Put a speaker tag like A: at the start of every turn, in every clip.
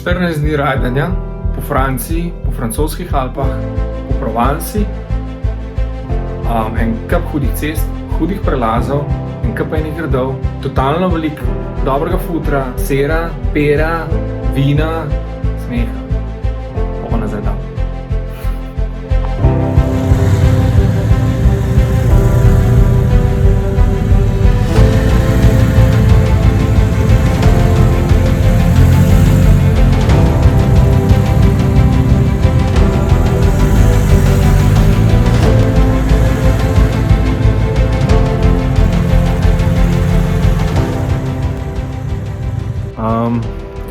A: 14 dni rajdanja po Franciji, po francoskih Alpah, po Provansi, en kup hudih cest, hudih prelazov, en kup enih gradov, totalno veliko dobrega futra, sera, pera, vina, smeha. Pa nazaj dam.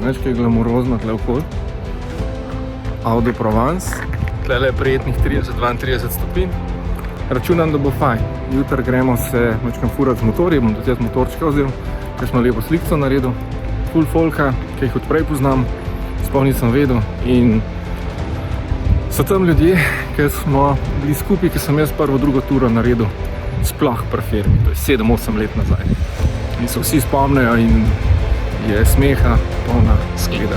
A: Več kaj je glamurozno tle okoli. Auto de Provence. Tlele je prijetnih 30-32 stopinj. Računam, da bo fajn. Jutri gremo se mečkam furat z motorji, bom tudi jaz motorčka vzel, ker smo lepo slikco naredil. Full folka, ki jih od prej poznam, sploh nisem vedel. In so tam ljudje, ki smo bili skupaj, ki sem jaz prvo, drugo turo naredil sploh pri firmi. To je 7-8 let nazaj. In se vsi spomnijo in je smeha polna skleda.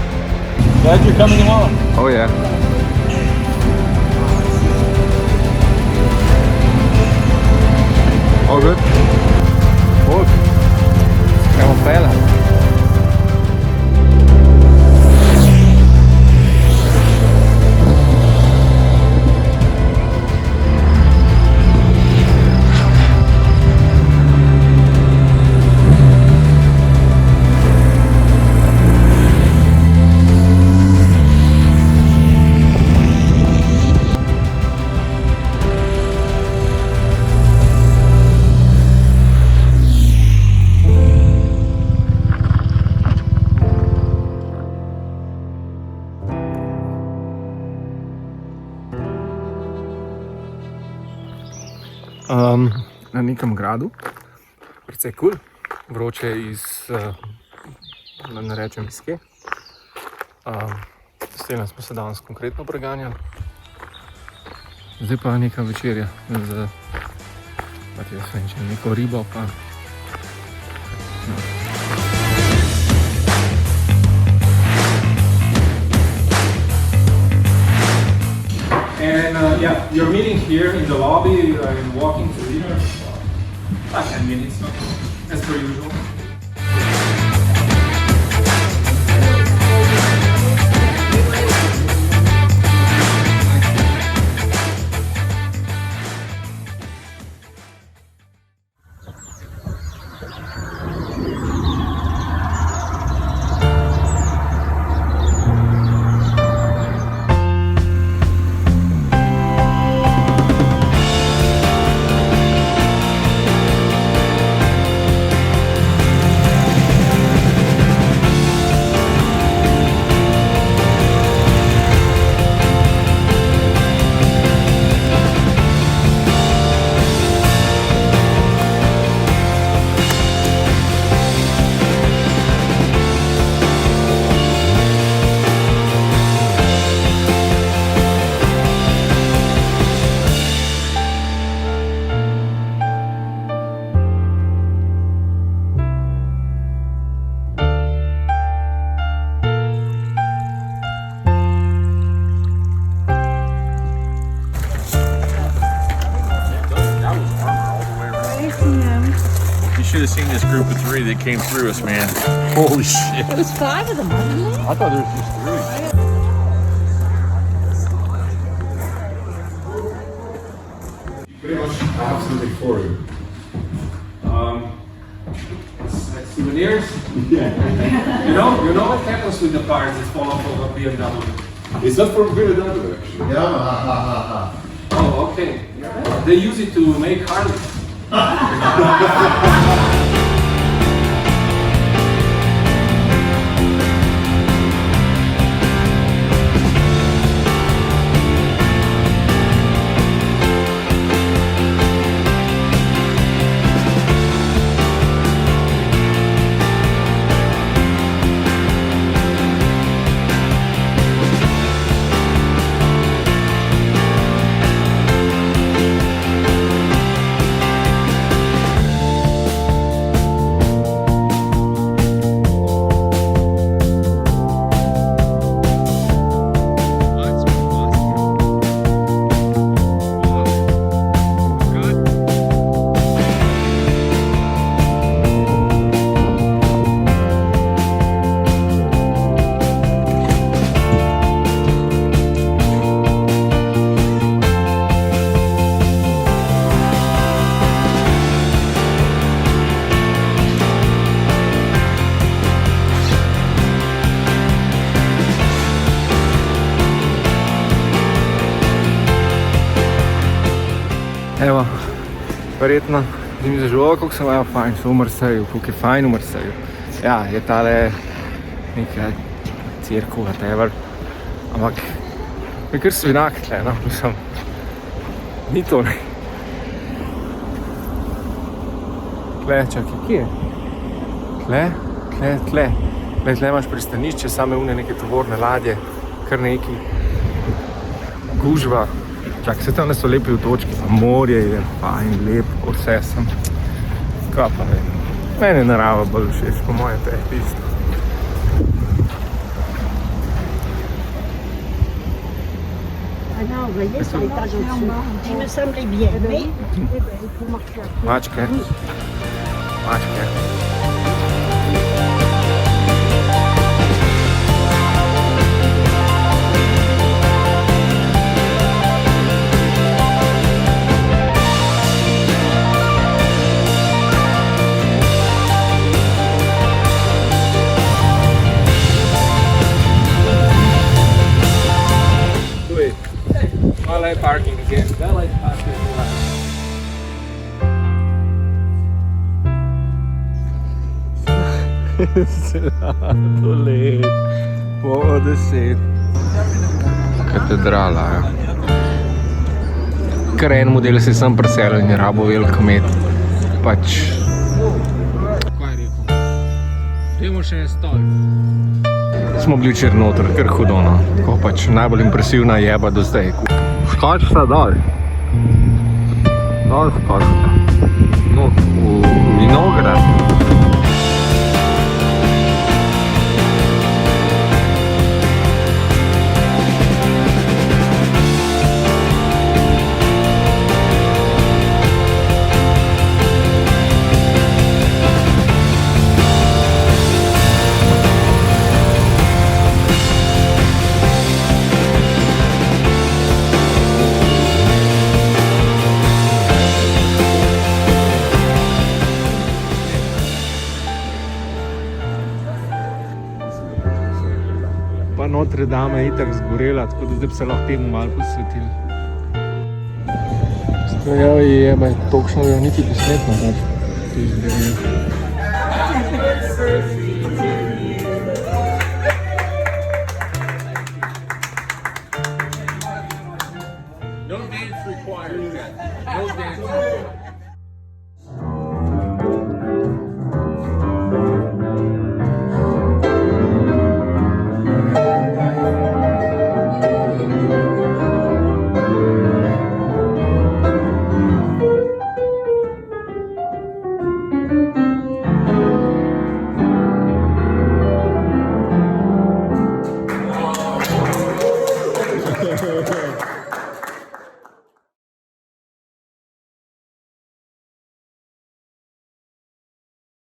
B: Glad you're coming along.
A: Oh yeah. All good? Good. Gremo pela. Na nekem gradu, precej kul, vroče iz, da ne rečem iz kje. S tem smo se danes konkretno preganjali. Zdaj pa neka večerja z neko ribo pa. And yeah, you're meeting here in the lobby and walking to dinner. About 10 minutes, as per usual.
B: Should have seen this group of 3 that came through us, man. Holy shit.
C: It was 5 of them, wasn't it?
B: I thought there was just 3.
A: Pretty much, I have something for you. It's like souvenirs. Yeah. You know what happens with the cars that fall off of a BMW?
D: Is that from BMW actually?
A: Yeah. Oh, okay. They use it to make Harleys. Evo, verjetno, da mi zaživo, koliko se imajo fajn, so v Marseju, koliko je fajn v Marseju. Ja, je tale neka cirkev, whatever, ampak je kar svinak tle, no, mislim, ni to ne. Tle, čakaj, kje je? Tle imaš pristanišče, same une neke tovorne ladje, kar neki gužva. Čak, se tam so lepi otočki, pa morje je fajn, lepo, vse sem. Kaj pa vem, meni je narava bolj všeč, po mojem tebi isto.
C: Ah non, vous voyez, sur l'étage au-dessus. Il me semblait bien, mais il faut marcher à pied.
A: Mačke. Valet parking again. Valet parking. Zlato let, bomo 10. Katedrala, ja. Kar en model se je sam preselil in je rabo velik met. Pač... Kaj je rekel? Dajmo še en stol. Smo bili včeraj noter, kar hudo, no. Ko pač najbolj impresivna jeba do zdaj. Skočite dol. Dol skočite. No, v vinograd. Pa Notre Dame je itak zgorela, tako da zdaj bi se lahko temu malo posvetili. Stojavi jebaj, točno jo niti posnet ne znaš.
B: No dance required. No dance required.